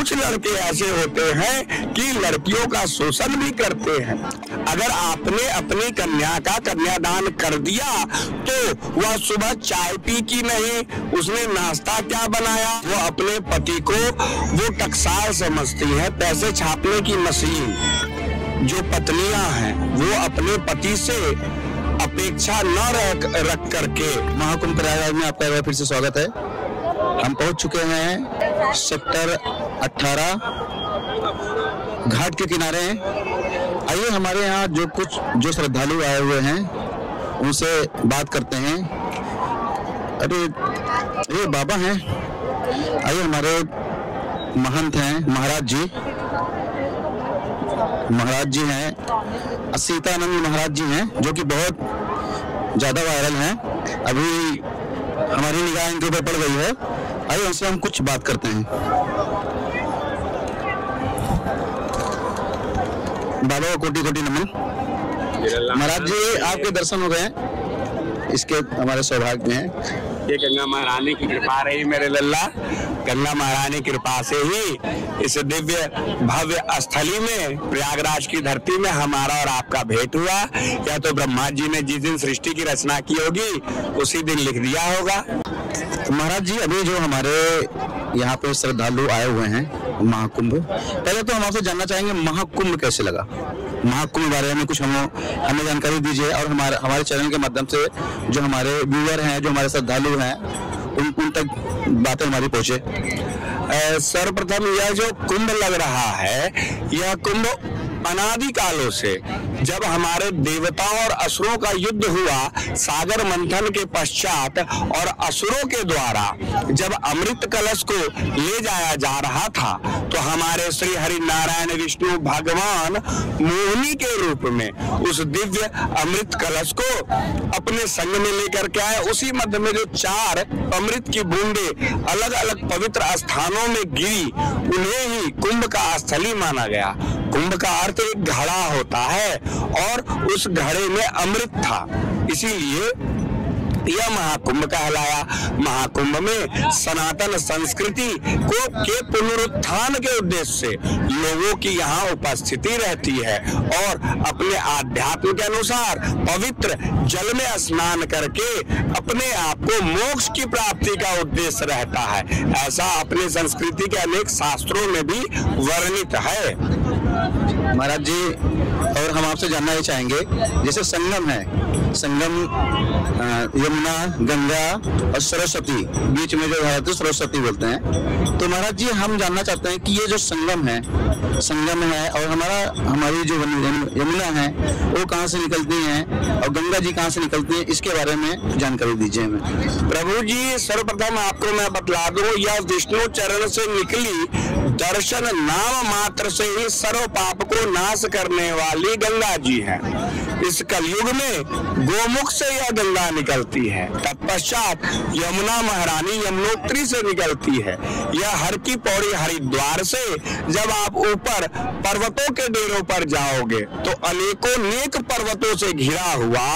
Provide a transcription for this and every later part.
कुछ लड़के ऐसे होते हैं कि लड़कियों का शोषण भी करते हैं। अगर आपने अपनी कन्या का कन्यादान कर दिया तो वह सुबह चाय पी की नहीं, उसने नाश्ता क्या बनाया, वो अपने पति को वो टकसाल समझती है, पैसे छापने की मशीन। जो पत्नियां हैं वो अपने पति से अपेक्षा न रख करके। महाकुंभ प्रयागराज में आपका एक बार फिर से स्वागत है। हम पहुंच चुके हैं सेक्टर 18 घाट के किनारे हैं। आइए हमारे यहाँ जो श्रद्धालु आए हुए हैं उनसे बात करते हैं। अरे ये बाबा हैं, आइए हमारे महंत हैं, महाराज जी हैं, सीतानंद महाराज जी हैं, जो कि बहुत ज्यादा वायरल हैं। अभी हमारी निगाह इनके ऊपर पड़ गई है। आइए उनसे हम कुछ बात करते हैं। बाबा को कोटि कोटि नमन। महाराज जी आपके दर्शन हो गए, इसके हमारे सौभाग्य हैं। ये गंगा महारानी की कृपा रही मेरे लल्ला। गंगा महारानी की कृपा से ही इस दिव्य भव्य स्थली में, प्रयागराज की धरती में हमारा और आपका भेंट हुआ। या तो ब्रह्मा जी ने जिस दिन सृष्टि की रचना की होगी उसी दिन लिख दिया होगा। महाराज जी अभी जो हमारे यहाँ पे श्रद्धालु आए हुए हैं महाकुंभ, पहले तो हम आपसे जानना चाहेंगे महाकुंभ कैसे लगा, महाकुंभ बारे में कुछ हमें जानकारी दीजिए और हमारे चैनल के माध्यम से जो हमारे व्यूअर हैं, जो हमारे श्रद्धालु हैं, उन तक बातें हमारी पहुंचे। सर्वप्रथम यह जो कुंभ लग रहा है, यह कुंभ अनादि कालों से, जब हमारे देवताओं और असुरों का युद्ध हुआ सागर मंथन के पश्चात, और असुरों के द्वारा जब अमृत कलश को ले जाया जा रहा था, तो हमारे श्री हरि नारायण विष्णु भगवान मोहिनी के रूप में उस दिव्य अमृत कलश को अपने संग में लेकर के आए। उसी मध्य में जो 4 अमृत की बूंदे अलग अलग पवित्र स्थानों में गिरी, उन्हें ही कुंभ का स्थली माना गया। कुंभ का अर्थ एक घड़ा होता है और उस घड़े में अमृत था, इसीलिए यह महाकुंभ कहलाया। महाकुंभ में सनातन संस्कृति के पुनरुत्थान के उद्देश्य से लोगों की यहाँ उपस्थिति रहती है और अपने आध्यात्म के अनुसार पवित्र जल में स्नान करके अपने आप को मोक्ष की प्राप्ति का उद्देश्य रहता है। ऐसा अपने संस्कृति के अनेक शास्त्रों में भी वर्णित है। महाराज जी और हम आपसे जानना ही चाहेंगे, जैसे संगम है, संगम यमुना, गंगा और सरस्वती, बीच में जो है तो सरस्वती बोलते हैं। तो महाराज जी हम जानना चाहते हैं कि ये जो संगम है और हमारी जो यमुना है वो कहाँ से निकलती हैं और गंगा जी कहाँ से निकलती हैं, इसके बारे में जानकारी दीजिए हमें। प्रभु जी सर्वप्रथम आपको मैं बतला दूं, यह विष्णु चरण से निकली दर्शन नाम मात्र से ही सर्व पाप को नाश करने वाली गंगा जी है। इस कलयुग में गोमुख से यह गंगा निकलती है, तत्पश्चात यमुना महारानी यमुनोत्री से निकलती है। यह हर की पौड़ी हरिद्वार से जब आप ऊपर पर्वतों के डेरों पर जाओगे तो अनेकों नेक पर्वतों से घिरा हुआ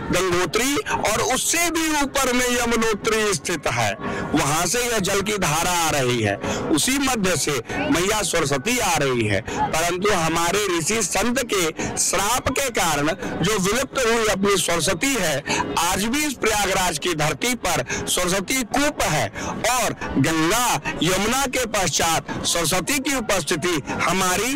गंगोत्री और उससे भी ऊपर में यमुनोत्री स्थित है, वहां से यह जल की धारा आ रही है। उसी मध्य से मैया सरस्वती आ रही है, परंतु हमारे ऋषि संत के श्राप के कारण जो विलुप्त हुई अपनी सरस्वती है, आज भी इस प्रयागराज की धरती पर सरस्वती कूप है और गंगा यमुना के पश्चात सरस्वती की उपस्थिति हमारी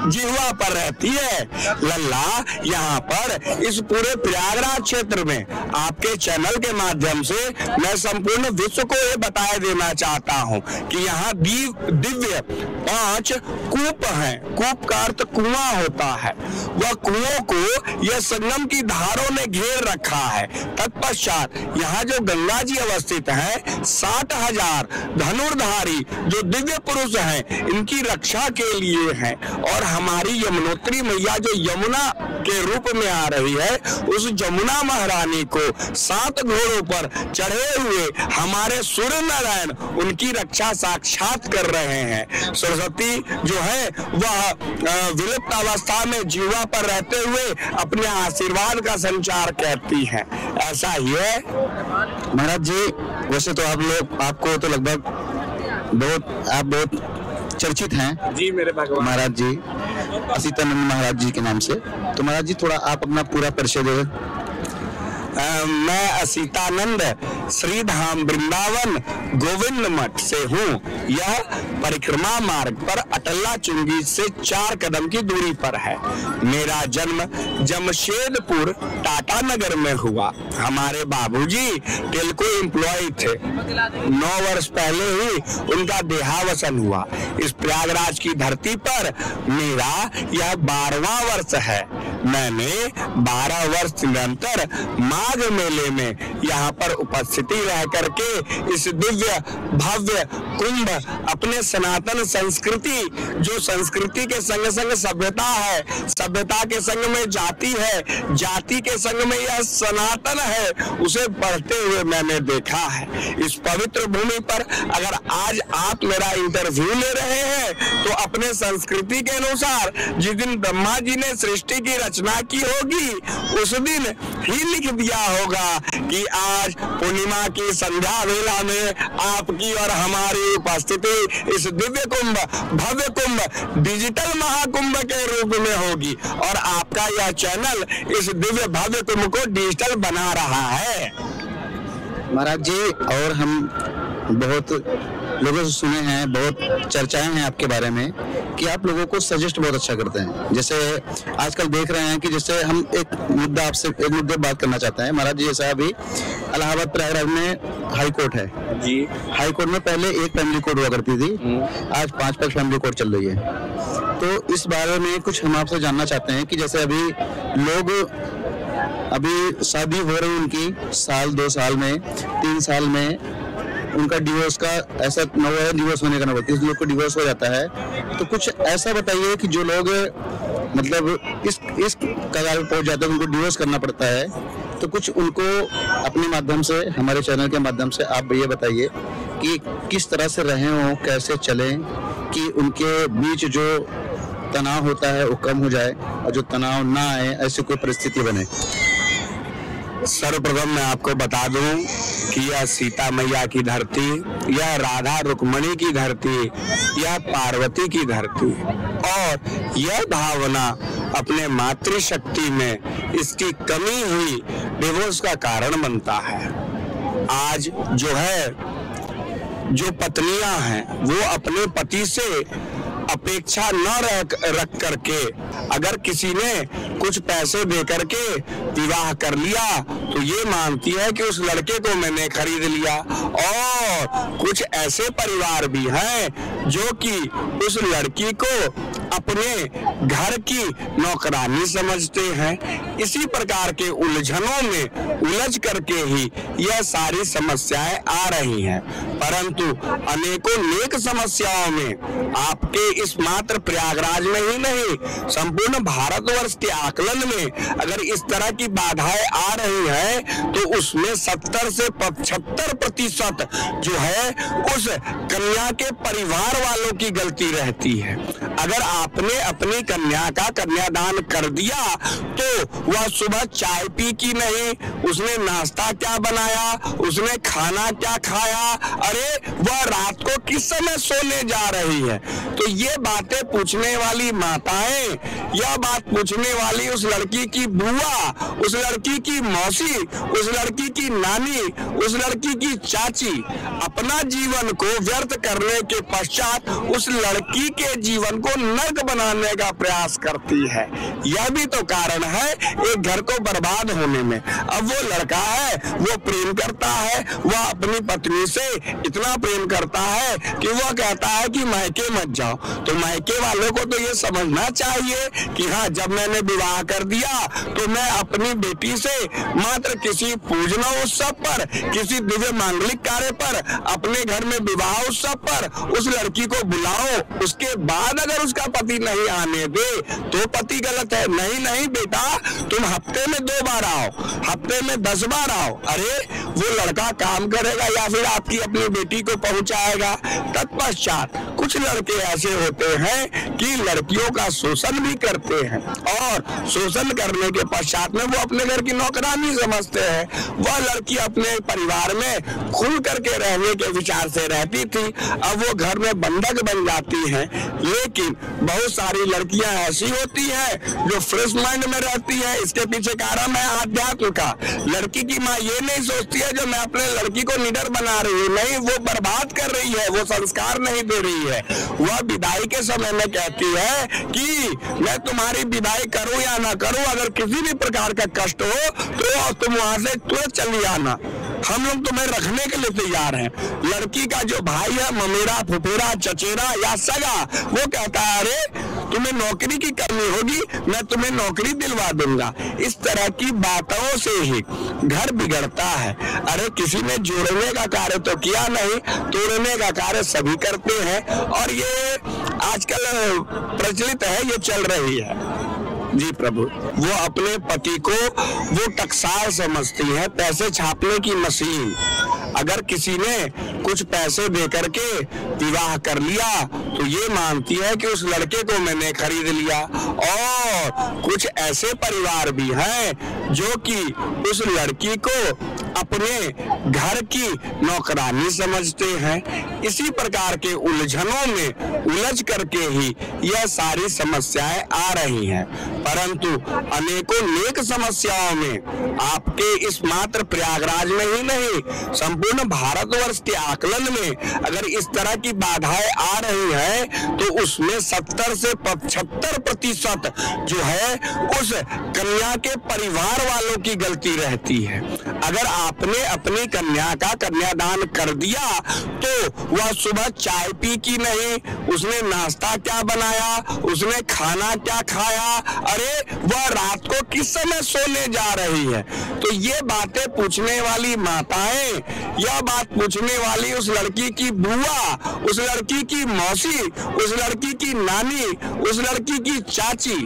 जिह्वा पर रहती है। लल्ला यहाँ पर इस पूरे प्रयागराज क्षेत्र में आपके चैनल के माध्यम से मैं संपूर्ण विश्व को ये बताए देना चाहता हूँ कि यहाँ दिव्य 5 कूप हैं। कूप का अर्थ कुआं होता है। वह कुओं को यह संगम की धारों ने घेर रखा है। तत्पश्चात यहाँ जो गंगा जी अवस्थित है, 60,000 धनुर्धारी जो दिव्य पुरुष हैं, इनकी रक्षा के लिए है। और हमारी यमुनोत्री मैया जो यमुना के रूप में आ रही है, उस यमुना महारानी को 7 घोड़ों पर चढ़े हुए हमारे सूर्य नारायण उनकी रक्षा साक्षात कर रहे हैं। सरस्वती जो है वह विलुप्त अवस्था में जीवा पर रहते हुए अपने आशीर्वाद का संचार करती है। ऐसा ही है महाराज जी। वैसे तो आपको तो लगभग बहुत चर्चित हैं जी मेरे भगवान। महाराज जी असीतानंद महाराज जी के नाम से। तो महाराज जी थोड़ा आप अपना पूरा परिचय दें। मैं असीतानंद श्रीधाम वृंदावन गोविंद मठ से हूँ। यह परिक्रमा मार्ग पर अटल्ला चुंगी से 4 कदम की दूरी पर है। मेरा जन्म जमशेदपुर टाटा नगर में हुआ। हमारे बाबूजी टेल्को एम्प्लॉय थे। 9 वर्ष पहले ही उनका देहावसान हुआ। इस प्रयागराज की धरती पर मेरा यह 12वां वर्ष है। मैंने 12 वर्ष निरंतर माघ मेले में यहाँ पर उपस्थिति रह करके इस दिव्य भव्य कुंभ अपने सनातन संस्कृति, जो संस्कृति के संग संग सभ्यता है, सभ्यता के संग में जाति है, जाति के संग में यह सनातन है, उसे बढ़ते हुए मैंने देखा है। इस पवित्र भूमि पर अगर आज आप मेरा इंटरव्यू ले रहे हैं तो अपने संस्कृति के अनुसार जिस दिन ब्रह्मा जी ने सृष्टि की रचना की होगी उस दिन ही लिख दिया होगा कि आज पूर्णिमा की संध्या वेला में आपकी और हमारी उपस्थिति इस दिव्य कुंभ भव्य कुंभ डिजिटल महाकुंभ के रूप में होगी और आपका यह चैनल इस दिव्य भव्य कुंभ को डिजिटल बना रहा है। महाराज जी और हम बहुत लोगों से सुने हैं, बहुत चर्चाएं हैं आपके बारे में कि आप लोगों को सजेस्ट बहुत अच्छा करते हैं। जैसे आजकल देख रहे हैं कि जैसे हम एक मुद्दे बात करना चाहते हैं महाराज जी। जैसे अभी इलाहाबाद प्रयागराज में हाई कोर्ट है जी। हाई कोर्ट में पहले एक फैमिली कोर्ट हुआ करती थी, आज 5 फैमिली कोर्ट चल रही है। तो इस बारे में कुछ हम आपसे जानना चाहते हैं कि जैसे अभी शादी हो रही उनकी साल 2 साल में 3 साल में उनका डिवोर्स का ऐसा डिवोर्स होने का नौबत, 30 लोग को डिवोर्स हो जाता है। तो कुछ ऐसा बताइए कि जो लोग मतलब इस कगार पे पहुंच जाते हैं, उनको डिवोर्स करना पड़ता है, तो कुछ उनको अपने माध्यम से, हमारे चैनल के माध्यम से आप ये बताइए कि किस तरह से रहें हो, कैसे चलें कि उनके बीच जो तनाव होता है वो कम हो जाए और जो तनाव ना आए ऐसी कोई परिस्थिति बने। सर्वप्रथम मैं आपको बता दूं कि यह सीता मैया की धरती, यह राधा रुक्मणी की धरती, यह पार्वती की धरती और यह भावना अपने मातृशक्ति में इसकी कमी ही डिवोर्स का कारण बनता है। आज जो पत्नियां हैं वो अपने पति से अपेक्षा न रख करके अगर किसी ने कुछ पैसे दे करके विवाह कर लिया तो ये मानती है कि उस लड़के को मैंने खरीद लिया। और कुछ ऐसे परिवार भी हैं जो कि उस लड़की को अपने घर की नौकरानी समझते हैं। इसी प्रकार के उलझनों में उलझ करके ही यह सारी समस्याएं आ रही हैं। परंतु अनेकों नेक समस्याओं में आपके इस मात्र प्रयागराज में ही नहीं, संपूर्ण भारतवर्ष के आकलन में अगर इस तरह की बाधाएं आ रही हैं तो उसमें 70 से 75% जो है उस कन्या के परिवार वालों की गलती रहती है। अगर आपने अपनी कन्या का कन्यादान कर दिया तो वह सुबह चाय पी की नहीं, उसने नाश्ता क्या बनाया, उसने खाना क्या खाया, अरे वह रात को किस समय सोने जा रही है। तो ये बातें पूछने वाली माताएं, यह बात पूछने वाली उस लड़की की बुआ, उस लड़की की मौसी, उस लड़की की नानी, उस लड़की की चाची अपना जीवन को व्यर्थ करने के पश्चात उस लड़की के जीवन को नर्क बनाने का प्रयास करती है। यह भी तो कारण है एक घर को बर्बाद होने में। अब वो लड़का है, वो प्रेम करता है, वह अपनी पत्नी से इतना प्रेम करता है कि वह कहता है कि मायके मत जाओ। तो मायके वालों को तो ये समझना चाहिए कि हाँ, जब मैंने विवाह कर दिया तो मैं अपनी बेटी से मात्र किसी पूजना उत्सव पर, किसी दिव्य मांगलिक कार्य पर, अपने घर में विवाह उत्सव पर उस लड़की को बुलाओ। उसके बाद अगर उसका पति नहीं आने दे तो पति गलत है। नहीं बेटा, तुम हफ्ते में 2 बार आओ, हफ्ते में 10 बार आओ। अरे वो लड़का काम करेगा या फिर आपकी अपनी बेटी को पहुंचाएगा। तत्पश्चात कुछ कुछ लड़के ऐसे होते हैं कि लड़कियों का शोषण भी करते हैं और शोषण करने के पश्चात में वो अपने घर की नौकरानी समझते हैं। वह लड़की अपने परिवार में खुल करके रहने के विचार से रहती थी, अब वो घर में बंधक बन जाती है। लेकिन बहुत सारी लड़कियां ऐसी होती हैं जो फ्रेश माइंड में रहती है। इसके पीछे कारण है आध्यात्म का। लड़की की माँ ये नहीं सोचती है जो मैं अपने लड़की को निडर बना रही हूँ, नहीं, वो बर्बाद कर रही है, वो संस्कार नहीं दे रही है। वह विदाई के समय में कहती है कि मैं तुम्हारी विदाई करूं या ना करूं, अगर किसी भी प्रकार का कष्ट हो तो तुम वहां से तुरंत चली आना, हम लोग तुम्हें रखने के लिए तैयार हैं। लड़की का जो भाई है, ममेरा, फुफेरा, चचेरा या सगा, वो कहता है अरे तुम्हें नौकरी की करनी होगी, मैं तुम्हें नौकरी दिलवा दूंगा। इस तरह की बातों से ही घर बिगड़ता है। अरे किसी ने जोड़ने का कार्य तो किया नहीं, तोड़ने का कार्य सभी करते हैं और ये आजकल प्रचलित है, ये चल रही है। जी प्रभु, वो अपने पति को वो टकसाल समझती है, पैसे छापने की मशीन। अगर किसी ने कुछ पैसे दे करके विवाह कर लिया तो ये मानती है कि उस लड़के को मैंने खरीद लिया। और कुछ ऐसे परिवार भी हैं जो कि उस लड़की को अपने घर की नौकरानी समझते हैं। इसी प्रकार के उलझनों में उलझ करके ही यह सारी समस्याएं आ रही हैं। परंतु अनेकों नेक समस्याओं में आपके इस मात्र प्रयागराज में ही नहीं, संपूर्ण भारतवर्ष के आकलन में अगर इस तरह की बाधाएं आ रही हैं तो उसमें 70 से 75% जो है उस कन्या के परिवार वालों की गलती रहती है। अगर आपने अपनी कन्या का कन्यादान कर दिया तो वह सुबह चाय पी की नहीं, उसने नाश्ता क्या बनाया, उसने खाना क्या खाया, अरे वह रात को किस समय सोने जा रही है। तो ये बातें पूछने वाली माताएं, यह बात पूछने वाली उस लड़की की बुआ, उस लड़की की मौसी, उस लड़की की नानी, उस लड़की की चाची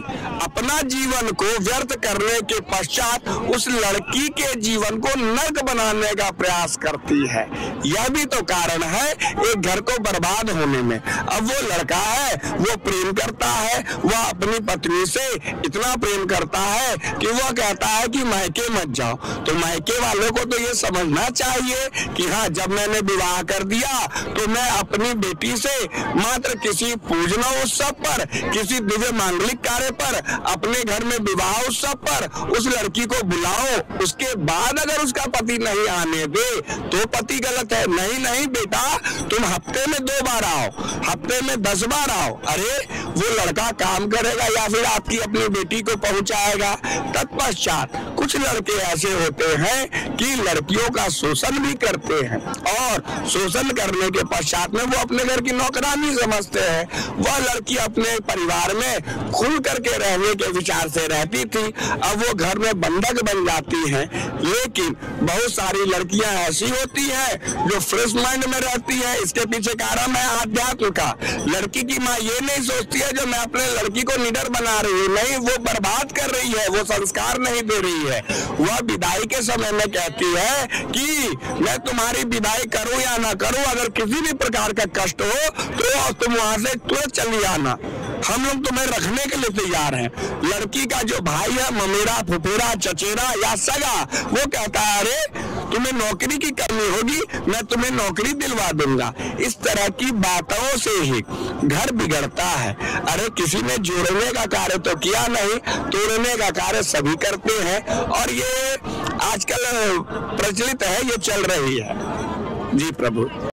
अपना जीवन को व्यर्थ करने के पश्चात उस लड़की के जीवन को नर्क बनाने का प्रयास करती है। यह भी तो कारण है एक घर को बर्बाद होने में। अब वो लड़का है, वो प्रेम करता है, वह अपनी पत्नी से इतना प्रेम करता है कि वह कहता है कि मायके मत जाओ। तो मायके वालों को तो ये समझना चाहिए कि हाँ, जब मैंने विवाह कर दिया तो मैं अपनी बेटी से मात्र किसी पूजना उत्सव पर, किसी दिव्य मांगलिक कार्य पर, अपने घर में विवाह उत्सव पर उस लड़की को बुलाओ। उसके बाद अगर उसका पति नहीं आने दे तो पति गलत है। नहीं नहीं बेटा, तुम हफ्ते में 2 बार आओ, हफ्ते में 10 बार आओ। अरे वो लड़का काम करेगा या फिर आपकी अपनी बेटी को पहुंचाएगा। तत्पश्चात कुछ लड़के ऐसे होते हैं कि लड़कियों का शोषण भी करते हैं और शोषण करने के पश्चात में वो अपने घर की नौकरानी समझते हैं। वह लड़की अपने परिवार में खुल करके रहने के विचार से रहती थी, अब वो घर में बंधक बन जाती है। लेकिन बहुत सारी लड़कियां ऐसी होती हैं जो फ्रेश माइंड में रहती है। इसके पीछे कारण है आध्यात्म का। लड़की की माँ ये नहीं सोचती है जो मैं अपने लड़की को निडर बना रही हूँ, नहीं, वो बर्बाद कर रही है, वो संस्कार नहीं दे रही है। वह विदाई के समय में कहती है कि मैं तुम्हारी विदाई करूं या ना करूं, अगर किसी भी प्रकार का कष्ट हो तो तुम वहां से तुरंत चली आना, हम लोग तुम्हें रखने के लिए तैयार हैं। लड़की का जो भाई है, ममेरा, फुफेरा, चचेरा या सगा, वो कहता है अरे तुम्हें नौकरी की करनी होगी, मैं तुम्हें नौकरी दिलवा दूंगा। इस तरह की बातों से ही घर बिगड़ता है। अरे किसी ने जोड़ने का कार्य तो किया नहीं, तोड़ने का कार्य सभी करते हैं और ये आजकल प्रचलित है, ये चल रही है। जी प्रभु।